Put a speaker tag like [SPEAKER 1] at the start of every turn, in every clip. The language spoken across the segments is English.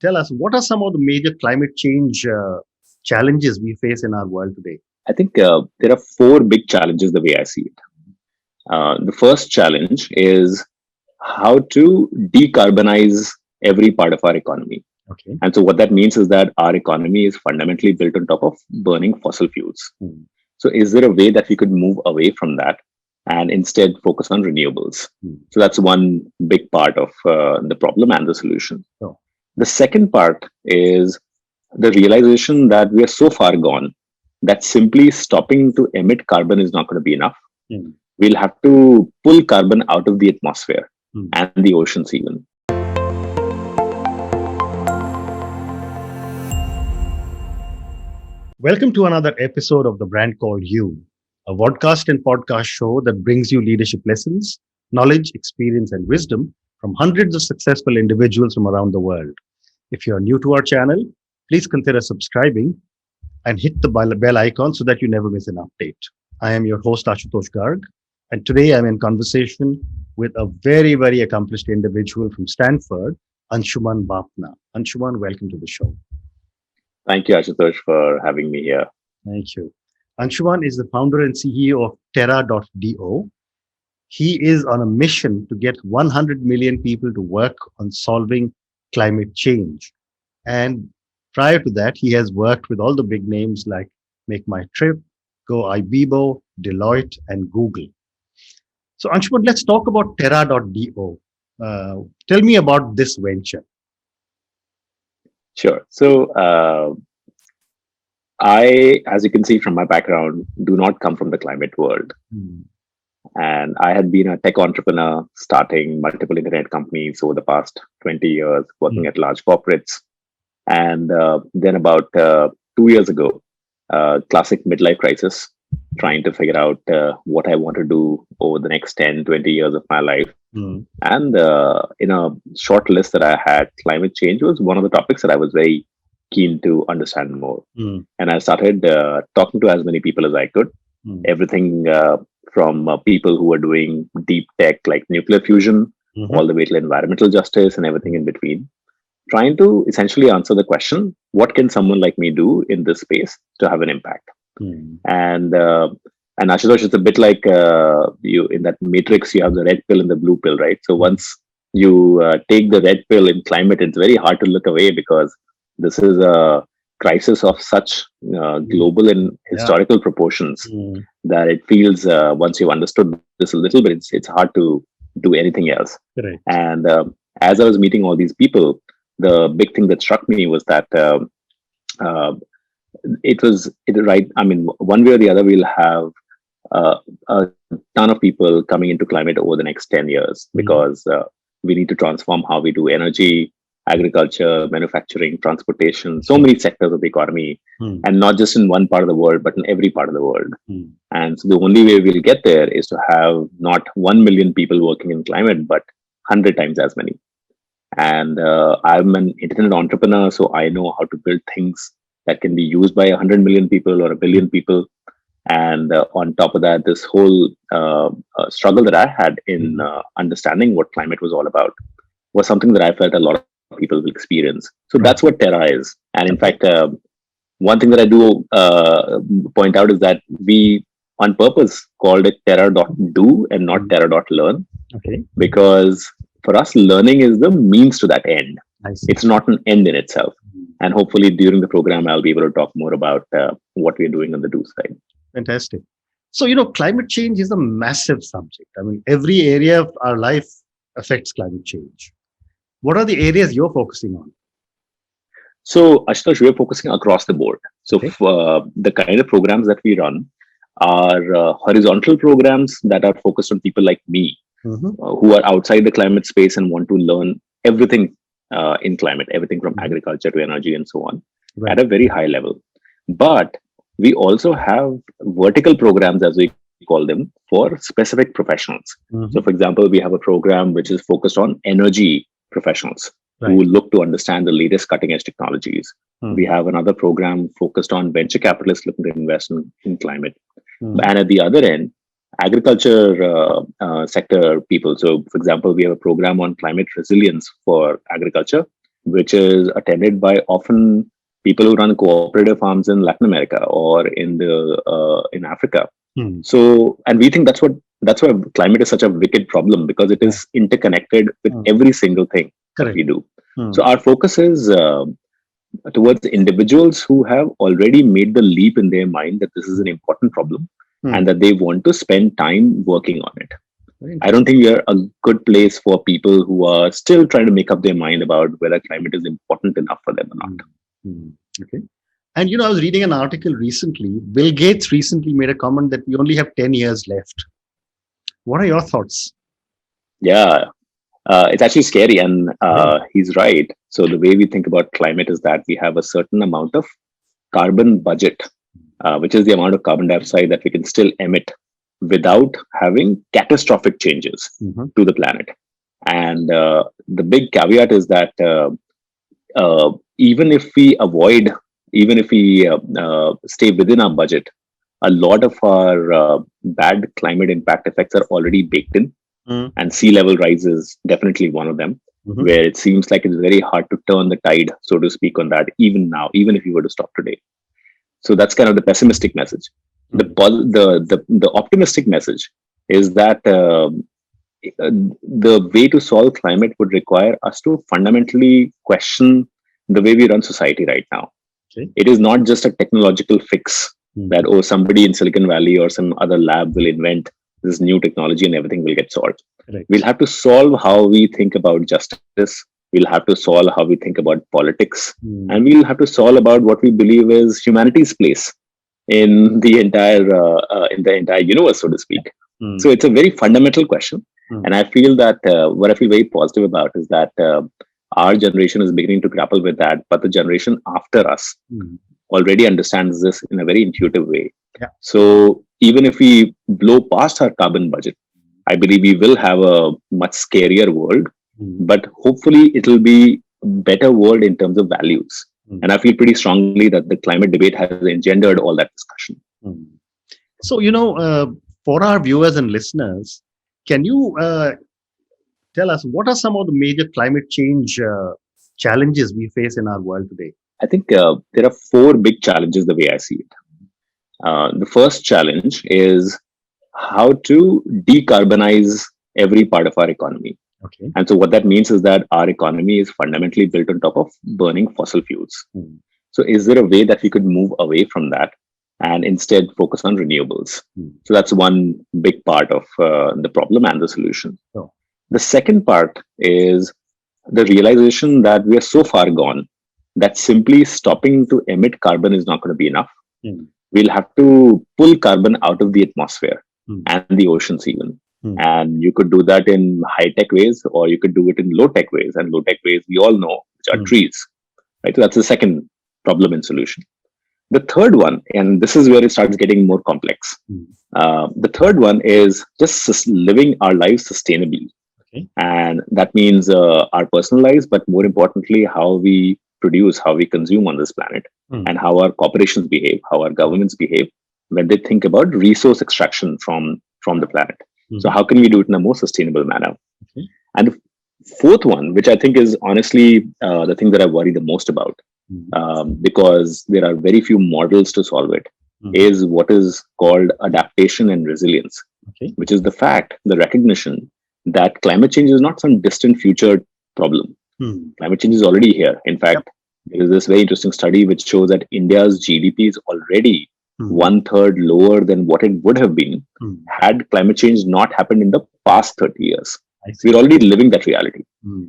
[SPEAKER 1] Tell us, what are some of the major climate change challenges we face in our world today?
[SPEAKER 2] I think there are four big challenges the way I see it. The first challenge is how to decarbonize every part of our economy.
[SPEAKER 1] Okay.
[SPEAKER 2] And so what that means is that our economy is fundamentally built on top of burning fossil fuels.
[SPEAKER 1] Hmm.
[SPEAKER 2] So is there a way that we could move away from that and instead focus on renewables?
[SPEAKER 1] Hmm.
[SPEAKER 2] So that's one big part of the problem and the solution.
[SPEAKER 1] Oh.
[SPEAKER 2] The second part is the realization that we are so far gone that simply stopping to emit carbon is not going to be enough.
[SPEAKER 1] Hmm.
[SPEAKER 2] We'll have to pull carbon out of the atmosphere
[SPEAKER 1] Hmm.
[SPEAKER 2] and the oceans even.
[SPEAKER 1] Welcome to another episode of The Brand Called You, a vodcast and podcast show that brings you leadership lessons, knowledge, experience, and wisdom from hundreds of successful individuals from around the world. If you're new to our channel, please consider subscribing and hit the bell icon so that you never miss an update. I am your host, Ashutosh Garg, and today I'm in conversation with a very, very accomplished individual from Stanford, Anshuman Bapna. Anshuman, welcome to the show.
[SPEAKER 2] Thank you, Ashutosh, for having me here.
[SPEAKER 1] Thank you. Anshuman is the founder and CEO of Terra.do. He is on a mission to get 100 million people to work on solving climate change. And prior to that, he has worked with all the big names like Make My Trip, Go IBIBO, Deloitte, and Google. So Anshuman, let's talk about Terra.do. Tell me about this venture.
[SPEAKER 2] Sure. So, I, as you can see from my background, do not come from the climate world.
[SPEAKER 1] Hmm.
[SPEAKER 2] And I had been a tech entrepreneur starting multiple internet companies over the past 20 years, working at large corporates. And then about 2 years ago, classic midlife crisis, trying to figure out what I want to do over the next 10, 20 years of my life.
[SPEAKER 1] Hmm.
[SPEAKER 2] And in a short list that I had, climate change was one of the topics that I was very keen to understand more.
[SPEAKER 1] Hmm.
[SPEAKER 2] And I started talking to as many people as I could,
[SPEAKER 1] Hmm.
[SPEAKER 2] everything from people who were doing deep tech like nuclear fusion,
[SPEAKER 1] Mhm.
[SPEAKER 2] all the way to environmental justice and everything in between, trying to essentially answer the question, what can someone like me do in this space to have an impact?
[SPEAKER 1] Hmm.
[SPEAKER 2] And Ashutosh, it's a bit like you in that matrix, you have the red pill and the blue pill, right? So once you take the red pill in climate, it's very hard to look away because this is a crisis of such global and historical proportions
[SPEAKER 1] Hmm.
[SPEAKER 2] that it feels once you've understood this a little bit, it's hard to do anything else.
[SPEAKER 1] Correct.
[SPEAKER 2] And as I was meeting all these people, the big thing that struck me was that uh, right. I mean, one way or the other, we'll have a ton of people coming into climate over the next 10 years because we need to transform how we do energy, agriculture, manufacturing, transportation, so many sectors of the economy, and not just in one part of the world, but in every part of the world. And so the only way we'll get there is to have not 1 million people working in climate, but 100 times as many. And I'm an internet entrepreneur, so I know how to build things that can be used by 100 million people or a billion people. And on top of that, this whole struggle that I had in understanding what climate was all about was something that I felt a lot of people will experience. So that's what Terra is. And in fact, one thing that I do point out is that we on purpose called it Terra.do and not Terra.learn.
[SPEAKER 1] Okay.
[SPEAKER 2] Because for us, learning is the means to that end. It's not an end in itself. And hopefully during the program, I'll be able to talk more about what we're doing on the do side.
[SPEAKER 1] Fantastic. So, climate change is a massive subject. I mean, every area of our life affects climate change. What are the areas you're focusing on?
[SPEAKER 2] So, Ashutosh, we're focusing across the board. So, the kind of programs that we run are horizontal programs that are focused on people like me, who are outside the climate space and want to learn everything in climate, everything from agriculture to energy and so on, at a very high level. But we also have vertical programs, as we call them, for specific professionals. So, for example, we have a program which is focused on energy professionals who look to understand the latest cutting edge technologies. We have another program focused on venture capitalists looking to invest in climate. And at the other end, agriculture sector people. So, for example, we have a program on climate resilience for agriculture, which is attended by often people who run cooperative farms in Latin America or in Africa.
[SPEAKER 1] Hmm.
[SPEAKER 2] So, and we think that's why climate is such a wicked problem, because it
[SPEAKER 1] Yeah.
[SPEAKER 2] is interconnected with
[SPEAKER 1] Hmm.
[SPEAKER 2] every single thing that
[SPEAKER 1] Correct.
[SPEAKER 2] we do.
[SPEAKER 1] Hmm.
[SPEAKER 2] So our focus is towards individuals who have already made the leap in their mind that this is an important problem
[SPEAKER 1] Hmm.
[SPEAKER 2] and that they want to spend time working on it.
[SPEAKER 1] Very
[SPEAKER 2] I don't
[SPEAKER 1] interesting.
[SPEAKER 2] think we are a good place for people who are still trying to make up their mind about whether climate is important enough for them or not.
[SPEAKER 1] Hmm. Hmm. Okay. And I was reading an article recently. Bill Gates recently made a comment that we only have 10 years left. What are your thoughts?
[SPEAKER 2] Yeah, it's actually scary, and
[SPEAKER 1] Yeah.
[SPEAKER 2] he's right. So the way we think about climate is that we have a certain amount of carbon budget, which is the amount of carbon dioxide that we can still emit without having catastrophic changes
[SPEAKER 1] Mhm.
[SPEAKER 2] to the planet. And the big caveat is that even if we avoid, even if we stay within our budget, a lot of our bad climate impact effects are already baked in,
[SPEAKER 1] Mm.
[SPEAKER 2] and sea level rise is definitely one of them,
[SPEAKER 1] Mhm.
[SPEAKER 2] where it seems like it's very hard to turn the tide, so to speak, on that, even now, even if you were to stop today. So that's kind of the pessimistic message.
[SPEAKER 1] Mm.
[SPEAKER 2] The optimistic message is that the way to solve climate would require us to fundamentally question the way we run society right now.
[SPEAKER 1] Okay.
[SPEAKER 2] It is not just a technological fix that,
[SPEAKER 1] Mhm.
[SPEAKER 2] oh, somebody in Silicon Valley or some other lab will invent this new technology and everything will get solved. We'll
[SPEAKER 1] Correct.
[SPEAKER 2] have to solve how we think about justice. We'll have to solve how we think about politics.
[SPEAKER 1] Mm.
[SPEAKER 2] And we'll have to solve about what we believe is humanity's place in the entire universe, so to
[SPEAKER 1] Yeah.
[SPEAKER 2] speak.
[SPEAKER 1] Mm.
[SPEAKER 2] So it's a very fundamental question,
[SPEAKER 1] Mm.
[SPEAKER 2] and I feel that what I feel very positive about is that our generation is beginning to grapple with that, but the generation after us
[SPEAKER 1] Mm.
[SPEAKER 2] already understands this in a very intuitive way.
[SPEAKER 1] Yeah.
[SPEAKER 2] So even if we blow past our carbon budget, I believe we will have a much scarier world,
[SPEAKER 1] Mm.
[SPEAKER 2] but hopefully it will be a better world in terms of values.
[SPEAKER 1] Mm.
[SPEAKER 2] And I feel pretty strongly that the climate debate has engendered all that discussion.
[SPEAKER 1] Mm. So, for our viewers and listeners, can you tell us what are some of the major climate change challenges we face in our world today?
[SPEAKER 2] I think there are four big challenges the way I see it. The first challenge is how to decarbonize every part of our economy.
[SPEAKER 1] Okay.
[SPEAKER 2] And so, what that means is that our economy is fundamentally built on top of burning fossil fuels.
[SPEAKER 1] Mm.
[SPEAKER 2] So, is there a way that we could move away from that and instead focus on renewables?
[SPEAKER 1] Mm.
[SPEAKER 2] So, that's one big part of the problem and the solution.
[SPEAKER 1] So,
[SPEAKER 2] The second part is the realization that we are so far gone that simply stopping to emit carbon is not going to be enough.
[SPEAKER 1] mm.
[SPEAKER 2] We'll have to pull carbon out of the atmosphere
[SPEAKER 1] Mm.
[SPEAKER 2] and the oceans even.
[SPEAKER 1] Mm.
[SPEAKER 2] And you could do that in high tech ways, or you could do it in low tech ways. And low tech ways, we all know, which are
[SPEAKER 1] Mm.
[SPEAKER 2] trees, right? So that's the second problem and solution. The third one, and this is where it starts getting more complex.
[SPEAKER 1] Mm.
[SPEAKER 2] The third one is just living our lives sustainably.
[SPEAKER 1] Okay.
[SPEAKER 2] And that means our personal lives, but more importantly, how we produce, how we consume on this planet,
[SPEAKER 1] Mm.
[SPEAKER 2] and how our corporations behave, how our governments behave when they think about resource extraction from the planet.
[SPEAKER 1] Mm.
[SPEAKER 2] So how can we do it in a more sustainable manner?
[SPEAKER 1] Okay.
[SPEAKER 2] And the fourth one, which I think is honestly the thing that I worry the most about,
[SPEAKER 1] Mm.
[SPEAKER 2] because there are very few models to solve it,
[SPEAKER 1] Mm.
[SPEAKER 2] is what is called adaptation and resilience,
[SPEAKER 1] Okay.
[SPEAKER 2] which is the fact, the recognition that climate change is not some distant future problem.
[SPEAKER 1] Mm.
[SPEAKER 2] Climate change is already here. In
[SPEAKER 1] Yep.
[SPEAKER 2] fact, there is this very interesting study which shows that India's GDP is already
[SPEAKER 1] Mm.
[SPEAKER 2] one third lower than what it would have been
[SPEAKER 1] Mm.
[SPEAKER 2] had climate change not happened in the past 30 years.
[SPEAKER 1] I see.
[SPEAKER 2] We're already living that reality.
[SPEAKER 1] Mm.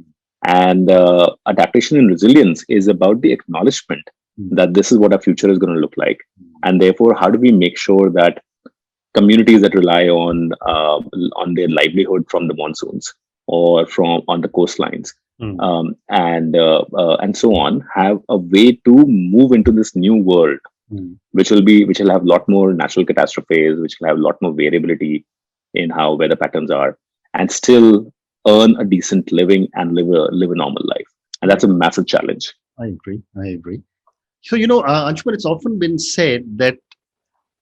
[SPEAKER 2] And adaptation and resilience is about the acknowledgement
[SPEAKER 1] Mm.
[SPEAKER 2] that this is what our future is going to look like. And therefore, how do we make sure that communities that rely on their livelihood from the monsoons or from on the coastlines
[SPEAKER 1] Mm.
[SPEAKER 2] and so on have a way to move into this new world,
[SPEAKER 1] Mm.
[SPEAKER 2] which will have a lot more natural catastrophes, which will have a lot more variability in how weather patterns are, and still earn a decent living and live a normal life. And that's a massive challenge.
[SPEAKER 1] I agree. I agree. So, Anshuman, it's often been said that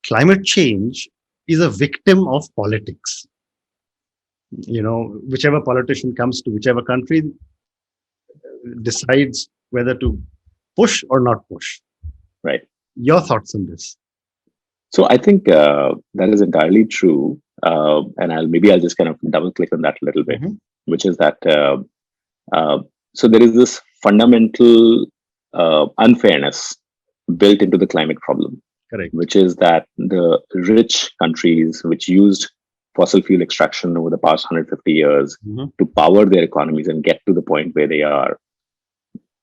[SPEAKER 1] climate change is a victim of politics. Whichever politician comes to whichever country, decides whether to push or not push.
[SPEAKER 2] Right.
[SPEAKER 1] Your thoughts on this?
[SPEAKER 2] So I think that is entirely true, and I'll just kind of double click on that a little bit,
[SPEAKER 1] Mm-hmm.
[SPEAKER 2] which is that uh, so there is this fundamental unfairness built into the climate problem,
[SPEAKER 1] Correct.
[SPEAKER 2] which is that the rich countries which used fossil fuel extraction over the past 150 years
[SPEAKER 1] Mm-hmm.
[SPEAKER 2] to power their economies and get to the point where they are,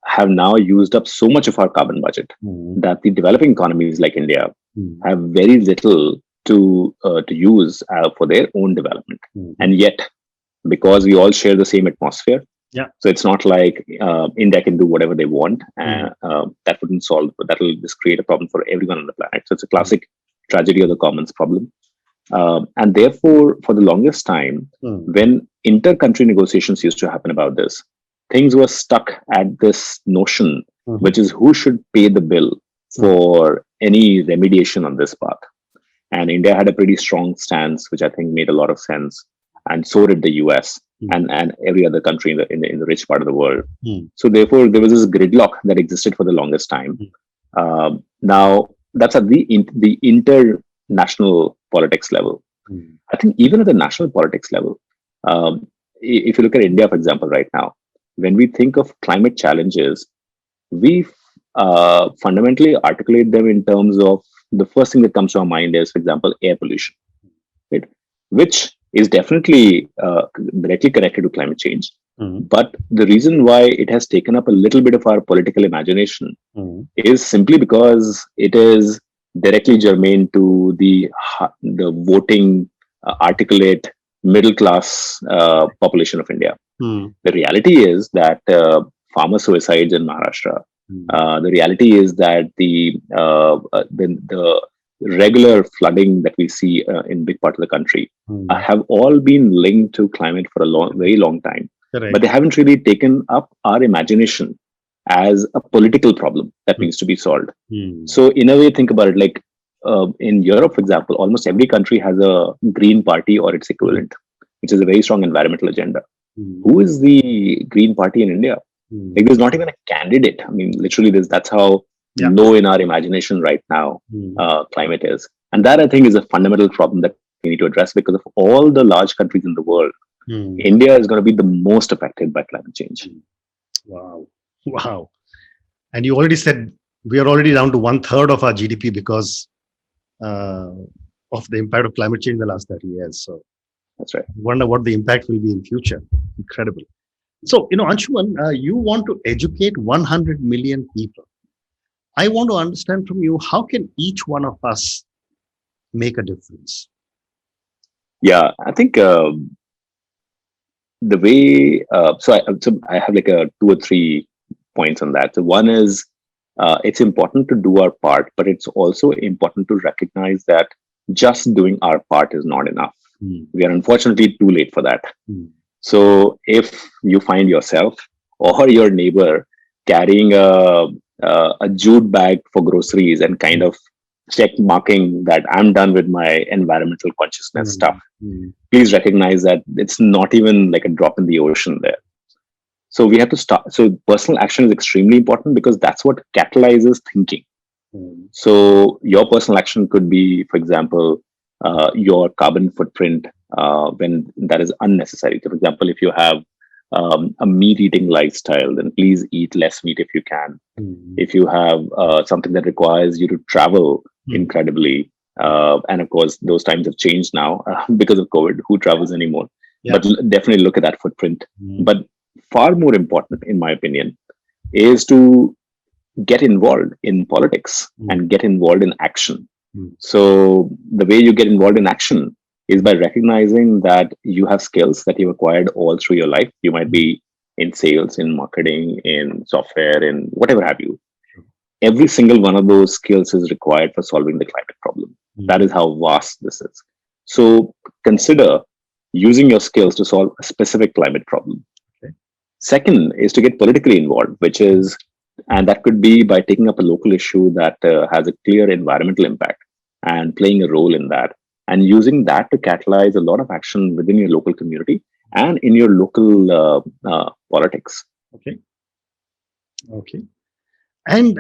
[SPEAKER 2] have now used up so much of our carbon budget
[SPEAKER 1] Mm-hmm.
[SPEAKER 2] that the developing economies like India
[SPEAKER 1] Mm-hmm.
[SPEAKER 2] have very little to use for their own development.
[SPEAKER 1] Mm-hmm.
[SPEAKER 2] And yet, because we all share the same atmosphere,
[SPEAKER 1] Yeah.
[SPEAKER 2] so it's not like India can do whatever they want, and that wouldn't solve. That will just create a problem for everyone on the planet. So it's a classic tragedy of the commons problem. And therefore, for the longest time, when inter-country negotiations used to happen about this, things were stuck at this notion, which is who should pay the bill for any remediation on this path. And India had a pretty strong stance, which I think made a lot of sense, and so did the US and every other country in the rich part of the world. So therefore, there was this gridlock that existed for the longest time. Now that's at the international politics level. I think even at the national politics level, if you look at India, for example, right now, when we think of climate challenges, we fundamentally articulate them in terms of the first thing that comes to our mind is, for example, air pollution, right? Which is definitely directly connected to climate change. But the reason why it has taken up a little bit of our political imagination is simply because it is directly germane to the voting, articulate middle class population of India. The reality is that farmer suicides in Maharashtra. The reality is that the regular flooding that we see in big part of the country have all been linked to climate for a very long time.
[SPEAKER 1] Correct.
[SPEAKER 2] But they haven't really taken up our imagination as a political problem that needs to be solved. So in a way, think about it like in Europe, for example, almost every country has a Green Party or its equivalent, which is a very strong environmental agenda. Who is the Green Party in India? Like, there's not even a candidate. I mean, literally, that's how low in our imagination right now climate is. And that, I think, is a fundamental problem that we need to address, because of all the large countries in the world, India is going to be the most affected by climate change.
[SPEAKER 1] Wow. Wow. And you already said we are already down to 1/3 of our GDP because of the impact of climate change in the last 30 years. So
[SPEAKER 2] That's right.
[SPEAKER 1] I wonder what the impact will be in future. Incredible. So, Anshuman, you want to educate 100 million people. I want to understand from you, how can each one of us make a difference?
[SPEAKER 2] Yeah, I think the way, so I have like two or three points on that. So one is, it's important to do our part, but it's also important to recognize that just doing our part is not enough. We are unfortunately too late for that. So if you find yourself or your neighbor carrying a jute bag for groceries and kind of check marking that I'm done with my environmental consciousness stuff, please recognize that it's not even like a drop in the ocean there. So we have to start. So personal action is extremely important, because that's what catalyzes thinking. So your personal action could be, for example, your carbon footprint when that is unnecessary. So, for example, if you have a meat eating lifestyle, then please eat less meat if you can. If you have something that requires you to travel incredibly, and of course, those times have changed now because of COVID. Who travels anymore? But definitely look at that footprint. But far more important, in my opinion, is to get involved in politics and get involved in action. So the way you get involved in action is by recognizing that you have skills that you've acquired all through your life. You might be in sales, in marketing, in software, in whatever have you. Every single one of those skills is required for solving the climate problem. That is how vast this is. So consider using your skills to solve a specific climate problem. Second is to get politically involved, and that could be by taking up a local issue that has a clear environmental impact and playing a role in that, and using that to catalyze a lot of action within your local community and in your local politics.
[SPEAKER 1] Okay. Okay. And,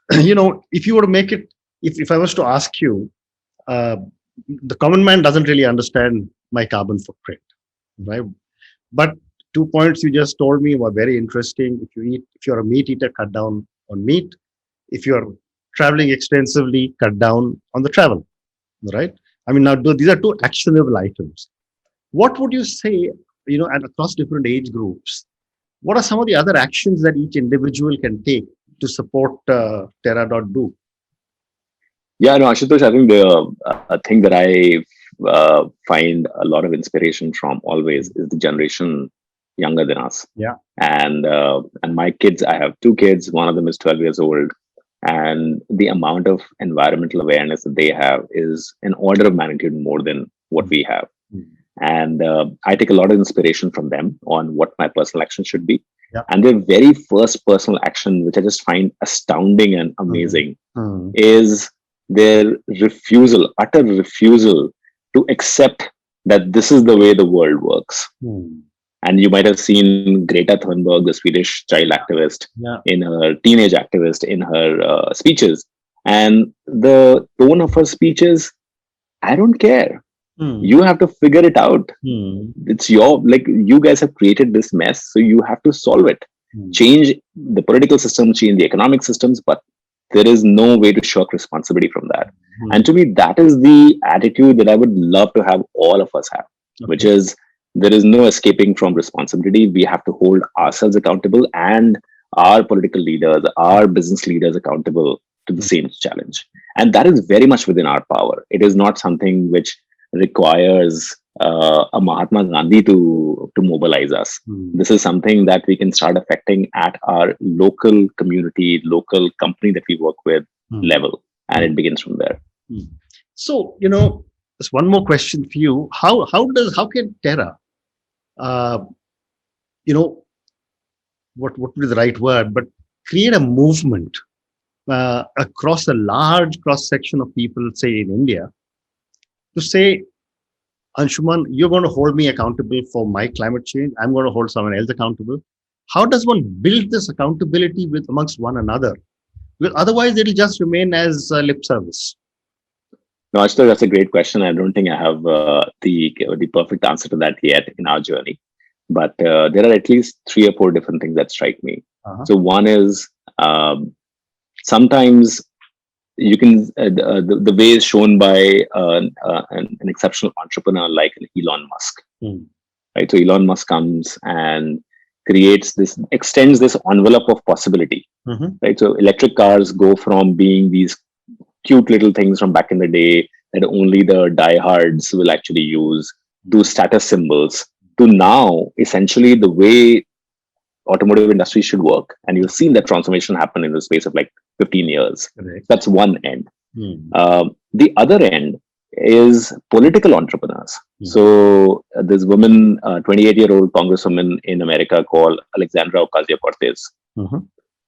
[SPEAKER 1] if you were to make it, if I was to ask you, uh, the common man doesn't really understand my carbon footprint, right? But 2 points you just told me were very interesting. If you're a meat eater, cut down on meat. If you're traveling extensively, cut down on the travel, right? I mean, now these are two actionable items. What would you say, and across different age groups, what are some of the other actions that each individual can take to support Terra.do?
[SPEAKER 2] Yeah, no, Ashutosh, I think the thing that I find a lot of inspiration from always is the generation younger than us.
[SPEAKER 1] Yeah.
[SPEAKER 2] And my kids, I have two kids. One of them is 12 years old, and the amount of environmental awareness that they have is an order of magnitude more than what we have.
[SPEAKER 1] Mm.
[SPEAKER 2] And I take a lot of inspiration from them on what my personal action should be.
[SPEAKER 1] Yeah.
[SPEAKER 2] And their very first personal action, which I just find astounding and amazing, is their utter refusal to accept that this is the way the world works. And you might have seen Greta Thunberg, the Swedish child activist, in her teenage activist, in her speeches. And the tone of her speeches, I don't care. You have to figure it out. It's you guys have created this mess, so you have to solve it. Change the political system, change the economic systems, but there is no way to shirk responsibility from that. And to me, that is the attitude that I would love to have all of us have, which is there is no escaping from responsibility. We have to hold ourselves accountable and our political leaders, our business leaders accountable to the same challenge. And that is very much within our power. It is not something which requires a Mahatma Gandhi to mobilize us. This is something that we can start affecting at our local community, local company that we work with level, and it begins from there.
[SPEAKER 1] So, there's one more question for you. How can Terra, what would be the right word, but create a movement across a large cross section of people, say in India, to say, Anshuman, you're going to hold me accountable for my climate change. I'm going to hold someone else accountable. How does one build this accountability amongst one another? Because otherwise, it'll just remain as lip service.
[SPEAKER 2] No, Ashutosh, that's a great question. I don't think I have the perfect answer to that yet in our journey. But there are at least 3 or 4 different things that strike me. So one is sometimes you can the way is shown by an exceptional entrepreneur like Elon Musk, right? So Elon Musk comes and extends this envelope of possibility, right? So electric cars go from being these cute little things from back in the day that only the diehards will actually use, to status symbols, to now essentially the way automotive industry should work. And you've seen that transformation happen in the space of like 15 years.
[SPEAKER 1] Correct.
[SPEAKER 2] That's one end. The other end is political entrepreneurs. So this woman, 28-year-old congresswoman in America called Alexandra Ocasio-Cortez.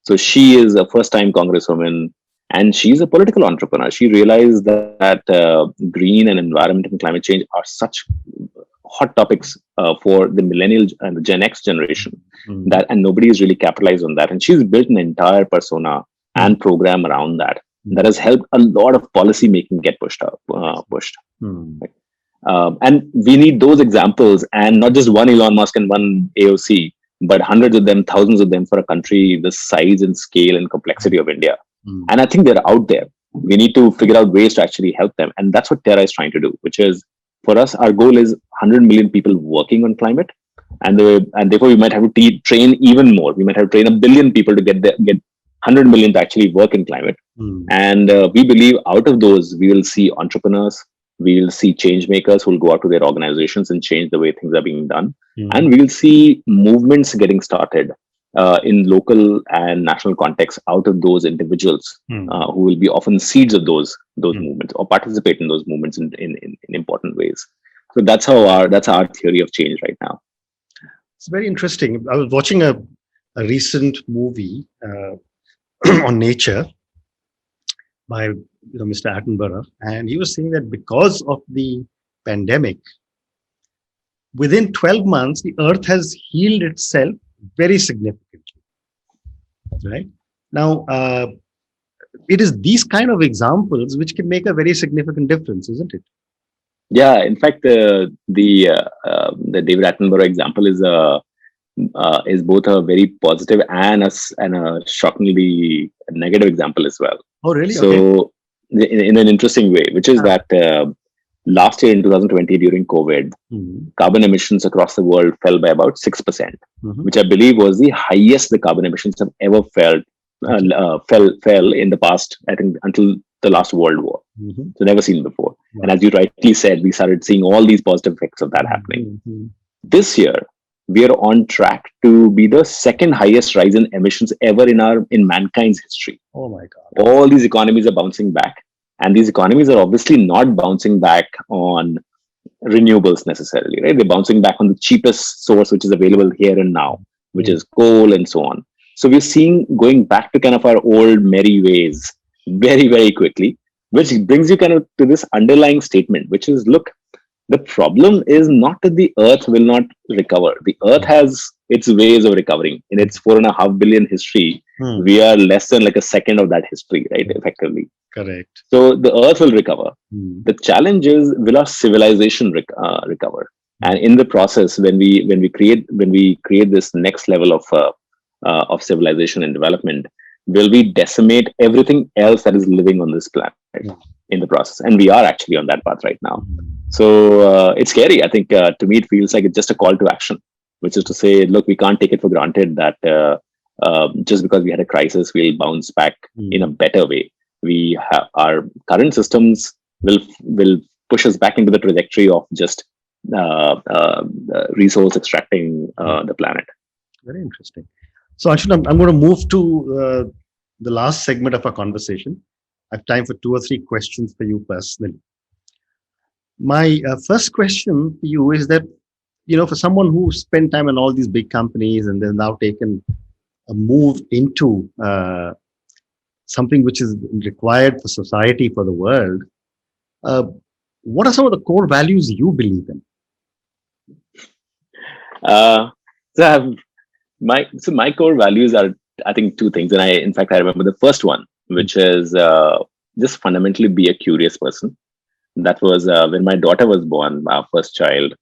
[SPEAKER 2] So she is a first-time congresswoman, and she's a political entrepreneur. She realized that green and environment and climate change are such hot topics for the millennial and the Gen X generation, and nobody has really capitalized on that. And she's built an entire persona and program around that has helped a lot of policy making get pushed. And we need those examples, and not just one Elon Musk and one AOC, but hundreds of them, thousands of them for a country the size and scale and complexity of India. And I think they're out there. We need to figure out ways to actually help them. And that's what Terra is trying to do, which is, for us, our goal is 100 million people working on climate. And therefore, we might have to train even more. We might have to train 1 billion people to get 100 million to actually work in climate. And we believe out of those, we will see entrepreneurs, we will see change makers who will go out to their organizations and change the way things are being done. And we will see movements getting started in local and national contexts out of those individuals who will be often seeds of those movements or participate in those movements in important ways. So that's our theory of change right now.
[SPEAKER 1] It's very interesting. I was watching a recent movie on nature by Mr. Attenborough, and he was saying that because of the pandemic, within 12 months, the Earth has healed itself very significantly. right? Now, it is these kind of examples which can make a very significant difference, isn't it?
[SPEAKER 2] Yeah, in fact, the David Attenborough example is both a very positive and and a shockingly negative example as well.
[SPEAKER 1] Oh, really? Okay.
[SPEAKER 2] So, in an interesting way, which is
[SPEAKER 1] Ah,
[SPEAKER 2] that last year in 2020 during COVID,
[SPEAKER 1] mhm,
[SPEAKER 2] carbon emissions across the world fell by about 6%,
[SPEAKER 1] mhm.
[SPEAKER 2] which I believe was the highest the carbon emissions have ever
[SPEAKER 1] Okay.
[SPEAKER 2] fell in the past. I think until the last World War,
[SPEAKER 1] Mhm.
[SPEAKER 2] so never seen before. And
[SPEAKER 1] Wow.
[SPEAKER 2] as you rightly said, we started seeing all these positive effects of that happening.
[SPEAKER 1] Mhm, mhm.
[SPEAKER 2] This year, we are on track to be the second highest rise in emissions ever in mankind's history.
[SPEAKER 1] Oh my God.
[SPEAKER 2] All these economies are bouncing back, and these economies are obviously not bouncing back on renewables necessarily, right? They're bouncing back on the cheapest source which is available here and now, which
[SPEAKER 1] Mm,
[SPEAKER 2] is coal and so on. So we're seeing going back to kind of our old merry ways very, very quickly, which brings you kind of to this underlying statement, which is look, the problem is not that the earth will not recover. The earth
[SPEAKER 1] mm,
[SPEAKER 2] has its ways of recovering. In
[SPEAKER 1] mm,
[SPEAKER 2] its 4.5 billion history,
[SPEAKER 1] mm.
[SPEAKER 2] we are less than like a second of that history, right?
[SPEAKER 1] Mm.
[SPEAKER 2] Effectively.
[SPEAKER 1] Correct.
[SPEAKER 2] So the earth will recover.
[SPEAKER 1] Mm,
[SPEAKER 2] The challenge is, will our civilization recover? And
[SPEAKER 1] mm,
[SPEAKER 2] in the process, when we create this next level of civilization and development, will we decimate everything else that is living on this planet
[SPEAKER 1] mm,
[SPEAKER 2] in the process? And we are actually on that path right now.
[SPEAKER 1] mm.
[SPEAKER 2] So it's scary. I think to me it feels like it's just a call to action, which is to say, look, we can't take it for granted that just because we had a crisis, we'll bounce back in a
[SPEAKER 1] Mm.
[SPEAKER 2] better way. We have our current systems will push us back into the trajectory of just resource extracting
[SPEAKER 1] Mm.
[SPEAKER 2] the planet.
[SPEAKER 1] Very interesting. So, Anshuman, I'm going to move to the last segment of our conversation. I have time for two or three questions for you personally. My first question for you is that, for someone who spent time in all these big companies and then now taken a move into something which is required for society, for the world, uh, what are some of the core values you believe in?
[SPEAKER 2] Uh, so I have my core values are, I think, two things, and I remember the first one,
[SPEAKER 1] Mm,
[SPEAKER 2] which is just fundamentally be a curious person. That was when my daughter was born, our first child.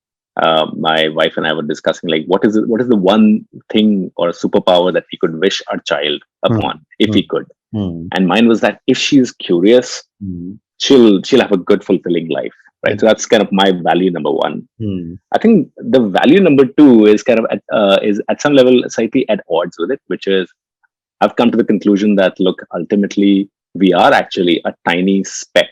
[SPEAKER 2] My wife and I were discussing like what is the one thing or superpower that we could wish our child
[SPEAKER 1] mm,
[SPEAKER 2] upon if
[SPEAKER 1] mm,
[SPEAKER 2] we could.
[SPEAKER 1] mm,
[SPEAKER 2] And mine was that if she is curious,
[SPEAKER 1] mm.
[SPEAKER 2] she'll have a good, fulfilling life, right?
[SPEAKER 1] Very
[SPEAKER 2] So that's kind of my value number one.
[SPEAKER 1] mm,
[SPEAKER 2] I think the value number two is kind of is at some level slightly at odds with it, which is I've come to the conclusion that look, ultimately we are actually a tiny speck,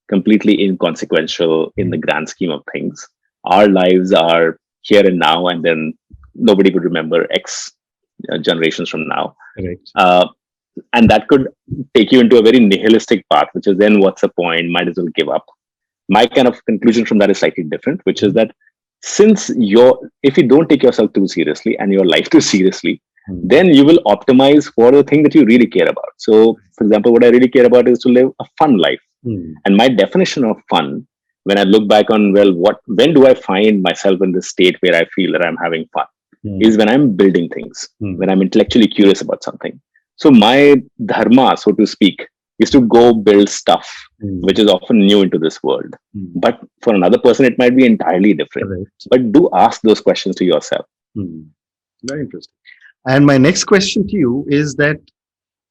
[SPEAKER 2] completely inconsequential in
[SPEAKER 1] mm.
[SPEAKER 2] the grand scheme of things. Our lives are here and now, and then nobody would remember X generations from now.
[SPEAKER 1] Correct.
[SPEAKER 2] Uh, and that could take you into a very nihilistic path, which is then what's the point? Might as well give up. My kind of conclusion from that is slightly different, which is
[SPEAKER 1] Mm,
[SPEAKER 2] that since if you don't take yourself too seriously and your life too seriously,
[SPEAKER 1] mm,
[SPEAKER 2] then you will optimize for the thing that you really care about. So, for example, what I really care about is to live a fun life.
[SPEAKER 1] mm,
[SPEAKER 2] And my definition of fun, when I look back on, well, when do I find myself in this state where I feel that I'm having fun, is
[SPEAKER 1] mm,
[SPEAKER 2] when I'm building things, when
[SPEAKER 1] mm,
[SPEAKER 2] I'm intellectually curious about something. So my dharma, so to speak, is to go build stuff which
[SPEAKER 1] mm,
[SPEAKER 2] is often new into this world.
[SPEAKER 1] mm.
[SPEAKER 2] But for another person, it might be entirely different.
[SPEAKER 1] Correct.
[SPEAKER 2] But do ask those questions to yourself.
[SPEAKER 1] Mm. Very interesting. And my next question to you is that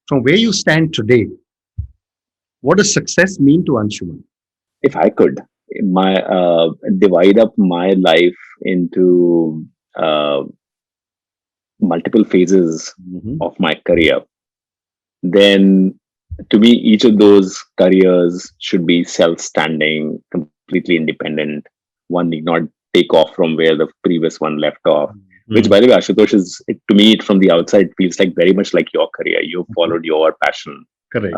[SPEAKER 1] from where you stand today, what does success mean to Anshuman?
[SPEAKER 2] If I could, my divide up my life into uh, multiple phases
[SPEAKER 1] Mhm,
[SPEAKER 2] of my career, then to me, each of those careers should be self-standing, completely independent. One need not take off from where the previous one left off. Which,
[SPEAKER 1] mm,
[SPEAKER 2] by the way, Ashutosh, to me, from the outside, feels like very much like your career. You
[SPEAKER 1] mhm.
[SPEAKER 2] followed your passion
[SPEAKER 1] Correct.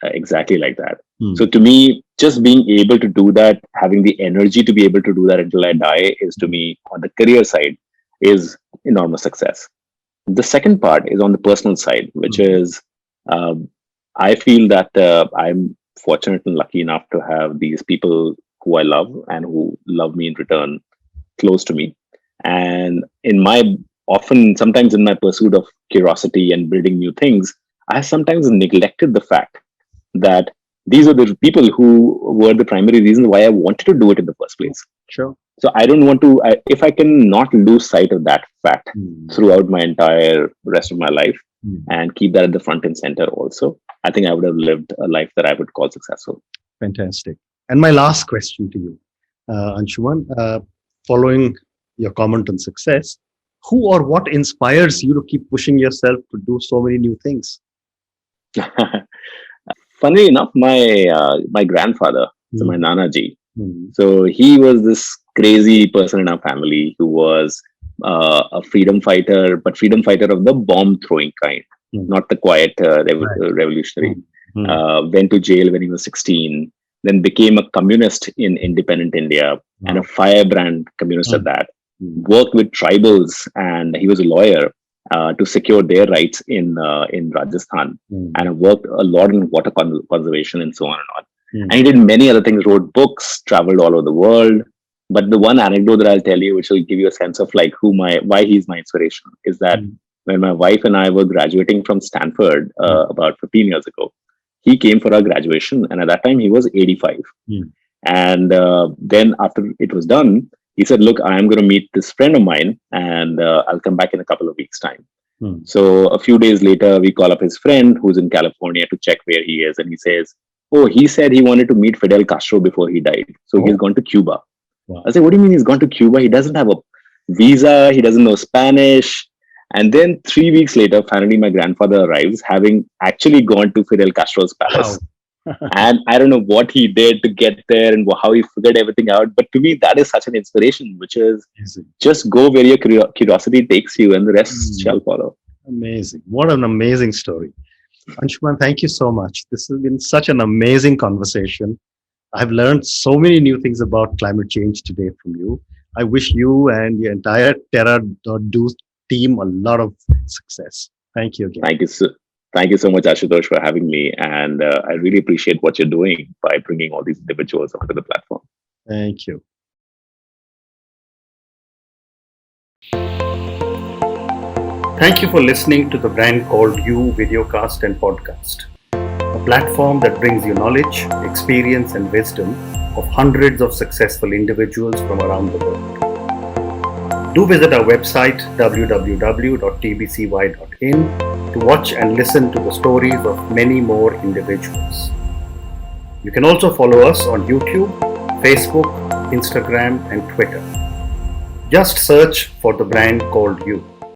[SPEAKER 2] exactly like that. So,
[SPEAKER 1] Mm,
[SPEAKER 2] to me, just being able to do that, having the energy to be able to do that until I die, is to
[SPEAKER 1] mm,
[SPEAKER 2] me on the career side is enormous success. The second part is on the personal side, which
[SPEAKER 1] mhm,
[SPEAKER 2] is um, I feel that I'm fortunate and lucky enough to have these people who I love and who love me in return close to me. And in my often, sometimes in my pursuit of curiosity and building new things, I sometimes neglected the fact that these are the people who were the primary reason why I wanted to do it in the first place.
[SPEAKER 1] Sure.
[SPEAKER 2] So I don't want to, if I can not lose sight of that fact throughout my entire rest of my life and keep that at the front and center also, I think I would have lived a life that I would call successful.
[SPEAKER 1] Fantastic. And my last question to you, Anshuman, following your comment on success, who or what inspires you to keep pushing yourself to do so many new things?
[SPEAKER 2] Funnily enough, my grandfather, so my Nanaji, so he was this crazy person in our family who was a freedom fighter, but freedom fighter of the bomb throwing kind, not the quiet revolutionary. Went to jail when he was 16, then became a communist in independent India and a firebrand communist at that. Worked with tribals, and he was a lawyer to secure their rights in Rajasthan, and worked a lot in water conservation and so on and on. And he did many other things, wrote books, traveled all over the world. But the one anecdote that I'll tell you, which will give you a sense of like why he's my inspiration, is that when my wife and I were graduating from Stanford about 15 years ago, he came for our graduation, and at that time he was 85. And then after it was done, he said, "Look, I am going to meet this friend of mine, and I'll come back in a couple of weeks' time." So a few days later, we call up his friend who's in California to check where he is, and he says, "Oh, he said he wanted to meet Fidel Castro before he died, so he's gone to Cuba." Wow. I said, "What do you mean he's gone to Cuba? He doesn't have a visa. He doesn't know Spanish." And then 3 weeks later, finally, my grandfather arrives, having actually gone to Fidel Castro's palace. Wow. And I don't know what he did to get there and how he figured everything out. But to me, that is such an inspiration, which is just go where your curiosity takes you, and the rest shall follow.
[SPEAKER 1] Amazing. What an amazing story. Anshuman, thank you so much. This has been such an amazing conversation. I've learned so many new things about climate change today from you. I wish you and your entire Terra.do team a lot of success. Thank you again.
[SPEAKER 2] Thank you so much, Ashutosh, for having me. And I really appreciate what you're doing by bringing all these individuals onto the platform.
[SPEAKER 1] Thank you. Thank you for listening to the Brand Called You videocast and podcast, a platform that brings you knowledge, experience, and wisdom of hundreds of successful individuals from around the world. Do visit our website www.tbcy.in to watch and listen to the stories of many more individuals. You can also follow us on YouTube, Facebook, Instagram, and Twitter. Just search for the Brand Called You.